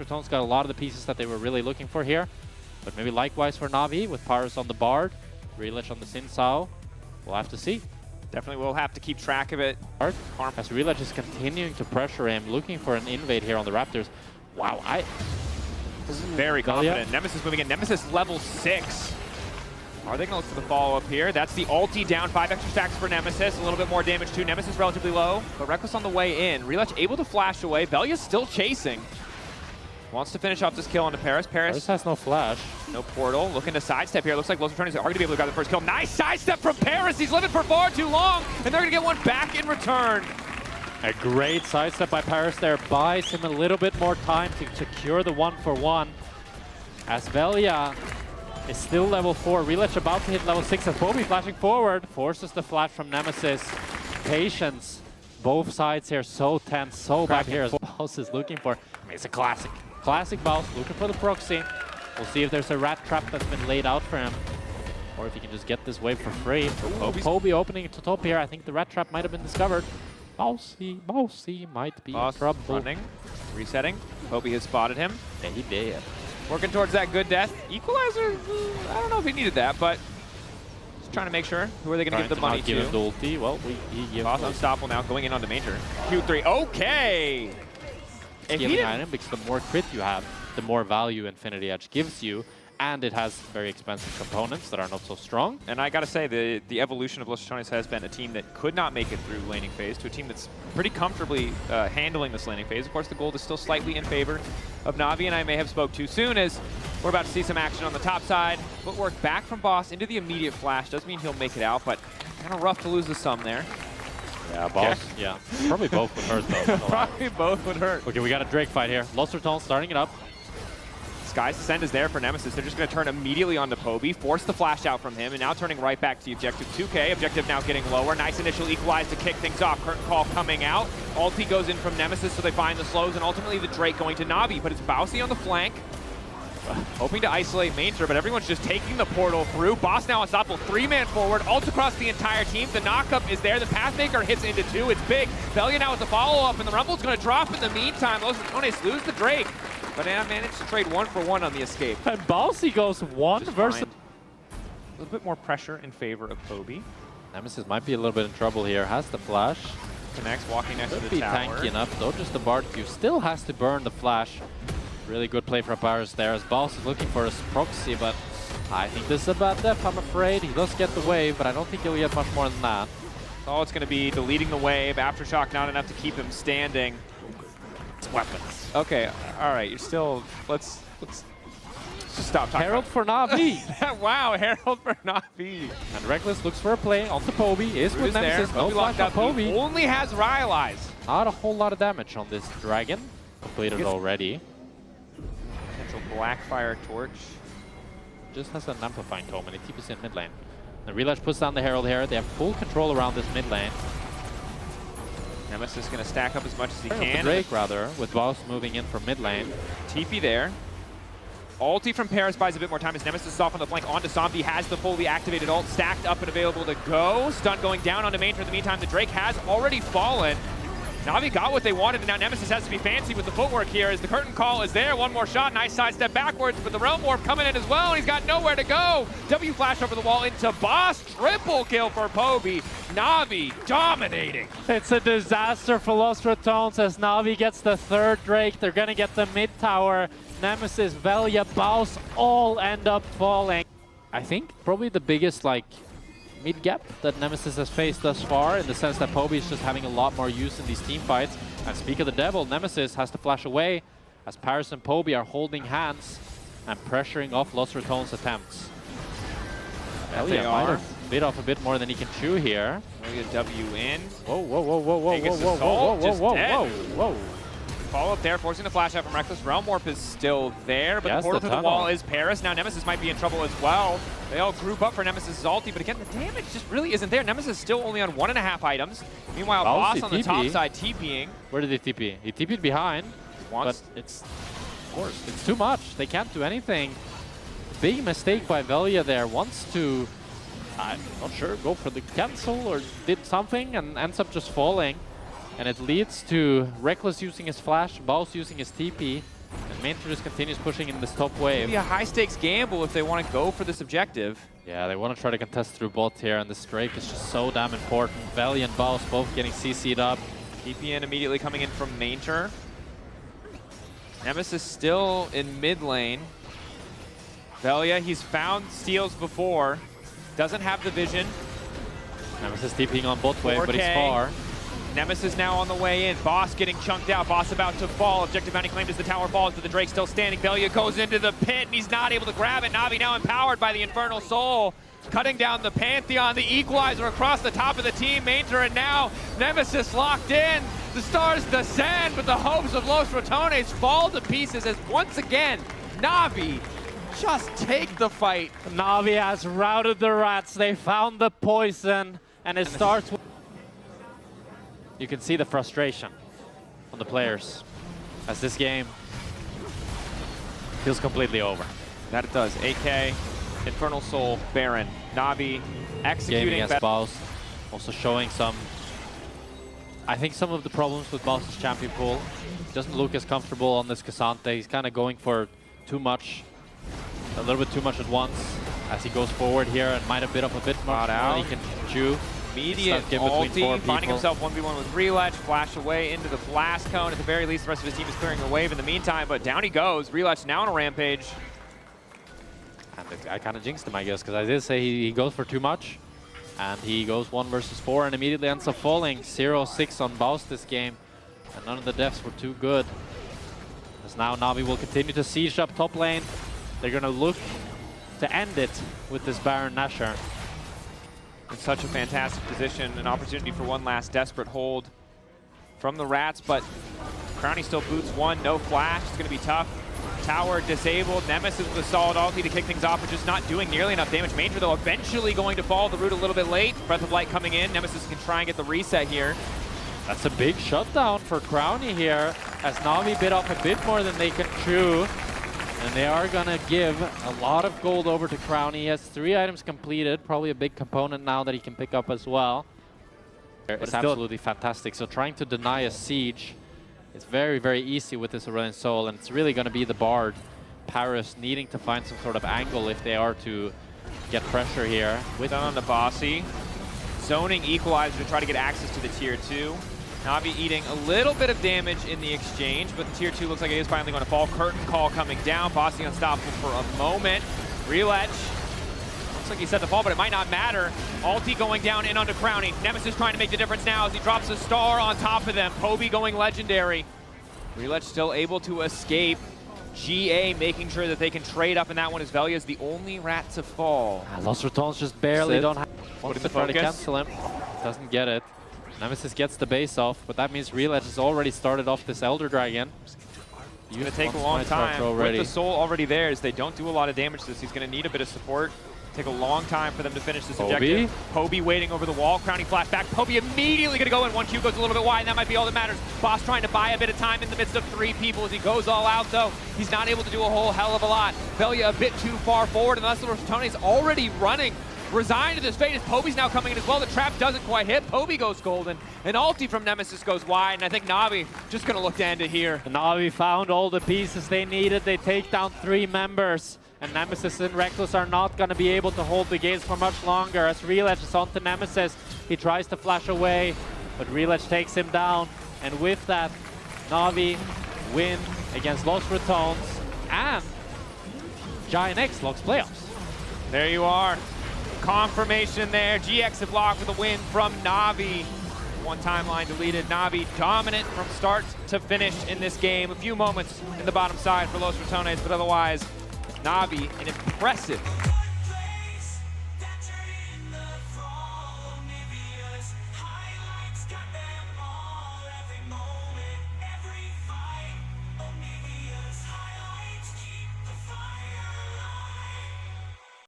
Ratones got a lot of the pieces that they were really looking for here. But maybe likewise for Navi, with Parus on the Bard, Rhilech on the Sin Sao. We'll have to see. Definitely will have to keep track of it. As Rhilech is continuing to pressure him, looking for an invade here on the Raptors. Wow, This is very confident. Nemesis moving in. Nemesis level 6. Are they going to look for the follow-up here? That's the ulti down. 5 extra stacks for Nemesis. A little bit more damage too. Nemesis relatively low, but Rekkles on the way in. Rhilech able to flash away. Velja's still chasing. Wants to finish off this kill onto Parus. Parus has no flash. No portal. Looking to sidestep here. Looks like LoLEsports are going to be able to grab the first kill. Nice sidestep from Parus. He's living for far too long, and they're going to get one back in return. A great sidestep by Parus there. Buys him a little bit more time to secure the 1-for-1. As Velja is still level 4. Rhilech about to hit level 6 as Poby flashing forward. Forces the flash from Nemesis. Patience. Both sides here so tense, so bad here as Thebaus is looking for. I mean, it's a classic. Classic Thebaus looking for the proxy. We'll see if there's a rat trap that's been laid out for him. Or if he can just get this wave for free. Poby opening it to top here. I think the rat trap might have been discovered. Bousy might be in trouble. Running, resetting. Poby has spotted him. And he did. Working towards that good death. Equalizer, I don't know if he needed that, but just trying to make sure. Who are they going to give the money to? Give him the ulti. Well, he gives Boss unstoppable now, going in onto Maynter. Q3, okay! Scaling item, because the more crit you have, the more value Infinity Edge gives you, and it has very expensive components that are not so strong. And I gotta say, the evolution of Ratones has been a team that could not make it through laning phase to a team that's pretty comfortably handling this laning phase. Of course, the gold is still slightly in favor of Navi, and I may have spoke too soon as we're about to see some action on the top side. Footwork back from Boss into the immediate flash. Doesn't mean he'll make it out, but kind of rough to lose the sum there. Yeah, Boss. Yeah. Probably both would hurt, though. Probably both would hurt. Okay, we got a Drake fight here. Ratones starting it up. Sky's Ascend is there for Nemesis. They're just going to turn immediately onto Poby, force the flash out from him, and now turning right back to the objective 2K. Objective now getting lower. Nice initial equalize to kick things off. Curtain call coming out. Ulti goes in from Nemesis, so they find the slows, and ultimately the Drake going to Navi, but it's Bousy on the flank. Hoping to isolate Maynter, but everyone's just taking the portal through. Boss now unstoppable, 3-man forward, ult across the entire team. The knockup is there. The Pathmaker hits into 2. It's big. Velja now with the follow-up, and the Rumble's going to drop in the meantime. Ratones lose the Drake, but they managed to trade 1-for-1 on the escape. And Bousy goes 1 versus... A little bit more pressure in favor of Poby. Nemesis might be a little bit in trouble here. Has the flash. Connects, walking next to the be tower. tanky enough, though. Just the Bard Q still has to burn the flash. Really good play from Parus there as Boss is looking for his proxy, but I think this is a bad def, I'm afraid. He does get the wave, but I don't think he'll get much more than that. Oh, it's going to be deleting the wave. Aftershock not enough to keep him standing. It's weapons. Okay, all right, you're still... Let's just stop talking. Herald for Navi. Wow, Herald for Navi. And Rekkles looks for a play onto Poby. Is with Nemesis. No flash on Poby. Only has Rhilech. Not a whole lot of damage on this dragon. Completed already. Potential Blackfire Torch. Just has an amplifying tome and it keeps in mid lane. And Rhilech puts down the Herald here. They have full control around this mid lane. Nemesis going to stack up as much as he can. Drake rather, with Boss moving in from mid lane. TP there. Ulti from Parus buys a bit more time as Nemesis is off on the flank onto Zombie, has the fully activated ult stacked up and available to go. Stun going down onto Maynter in the meantime. The Drake has already fallen. Navi got what they wanted, and now Nemesis has to be fancy with the footwork here as the curtain call is there. One more shot, nice sidestep backwards, but the Realm Warp coming in as well, and he's got nowhere to go. W flash over the wall into Boss. Triple kill for Poby. Navi dominating. It's a disaster for Ratones as Navi gets the 3rd Drake. They're going to get the mid tower. Nemesis, Velja, Boss all end up falling. I think probably the biggest mid gap that Nemesis has faced thus far, in the sense that Poby is just having a lot more use in these team fights. And speak of the devil, Nemesis has to flash away as Parus and Poby are holding hands and pressuring off Ratones' attempts. They might have bit off a bit more than he can chew here. We get W in. Whoa, whoa, whoa, whoa, whoa, whoa, whoa, whoa, whoa, whoa, whoa. Follow up there, forcing the flash out from Rekkles. Realm Warp is still there, but the portal to the wall is Parus. Now Nemesis might be in trouble as well. They all group up for Nemesis' ulti, but again, the damage just really isn't there. Nemesis is still only on 1.5 items. Meanwhile, Boss on the top side TPing. Where did he TP? He TP'd behind, but it's, of course, it's too much. They can't do anything. Big mistake by Velja there. Wants to, I'm not sure, go for the cancel or did something and ends up just falling. And it leads to Rekkles using his flash, Boss using his TP, and Maynter just continues pushing in this top wave. Maybe a high-stakes gamble if they want to go for this objective. Yeah, they want to try to contest through bot here, and this Drake is just so damn important. Velja and Thebaus both getting CC'd up. TPN immediately coming in from Maynter. Nemesis still in mid lane. Velja, he's found steals before. Doesn't have the vision. Nemesis TPing on bot wave, but he's far. Nemesis now on the way in. Boss getting chunked out. Boss about to fall. Objective bounty claimed as the tower falls, but the Drake's still standing. Velja goes into the pit, and he's not able to grab it. NAVI now empowered by the Infernal Soul. Cutting down the Pantheon, the equalizer across the top of the team. Maynter, and now Nemesis locked in. The stars descend, but the hopes of Los Ratones fall to pieces as once again, NAVI just take the fight. NAVI has routed the rats. They found the poison, and it starts with... You can see the frustration on the players as this game feels completely over. That it does. AK, Infernal Soul, Baron, NAVI executing better. Thebaus, also showing some, I think some of the problems with Baus's champion pool. He doesn't look as comfortable on this Cassante. He's kind of going for too much, a little bit too much at once as he goes forward here and might have bit off a bit more than he can chew. Immediate ulti, finding himself 1v1 with Rhilech, flash away into the blast cone. At the very least, the rest of his team is clearing the wave in the meantime, but down he goes. Rhilech now on a rampage. And the guy kind of jinxed him, I guess, because I did say he goes for too much. And he goes 1 versus 4 and immediately ends up falling. 0-6 on Thebaus this game. And none of the deaths were too good. As now NAVI will continue to siege up top lane. They're going to look to end it with this Baron Nashor. In such a fantastic position, an opportunity for one last desperate hold from the Rats, but Crownie still boots one, no flash, it's gonna be tough. Tower disabled, Nemesis with a solid ulti to kick things off, but just not doing nearly enough damage. Maynter though eventually going to follow the route a little bit late. Breath of Light coming in, Nemesis can try and get the reset here. That's a big shutdown for Crownie here, as NAVI bit off a bit more than they can chew. And they are gonna give a lot of gold over to Crownie. He has 3 items completed, probably a big component now that he can pick up as well. It's absolutely fantastic. So trying to deny a siege is very, very easy with this Aurelion Soul, and it's really gonna be the Bard, Parus, needing to find some sort of angle if they are to get pressure here. With on the Bossy, zoning Equalizer to try to get access to the tier 2. NAVI eating a little bit of damage in the exchange, but the tier 2 looks like it is finally going to fall. Curtain Call coming down. Bossy unstoppable for a moment. Rhilech looks like he set the fall, but it might not matter. Ulti going down in onto Crownie. Nemesis trying to make the difference now as he drops a star on top of them. Poby going legendary. Rhilech still able to escape. GA making sure that they can trade up in that one as Velja is the only rat to fall. Los Ratones just barely don't have... Wants to try to focus. cancel him. Doesn't get it. Nemesis gets the base off, but that means Rhilech has already started off this Elder Dragon. It's going to take a long time. With the Soul already there, as they don't do a lot of damage to this, he's going to need a bit of support. Take a long time for them to finish this objective. Poby waiting over the wall. Crownie flash back. Poby immediately going to go in. 1Q goes a little bit wide, and that might be all that matters. Boss trying to buy a bit of time in the midst of 3 people as he goes all out, though. He's not able to do a whole hell of a lot. Velja a bit too far forward, and Los Ratones already running. Resigned to this fate as Poby's now coming in as well. The trap doesn't quite hit. Poby goes golden. An ulti from Nemesis goes wide, and I think NAVI just going to look to end it here. NAVI found all the pieces they needed. They take down 3 members, and Nemesis and Rekkles are not going to be able to hold the gates for much longer as Rhilech is onto Nemesis. He tries to flash away, but Rhilech takes him down, and with that, NAVI win against Los Ratones, and Giant X locks playoffs. There you are. Confirmation there. GX have locked with a win from NAVI. One timeline deleted. NAVI dominant from start to finish in this game. A few moments in the bottom side for Los Ratones, but otherwise, NAVI an impressive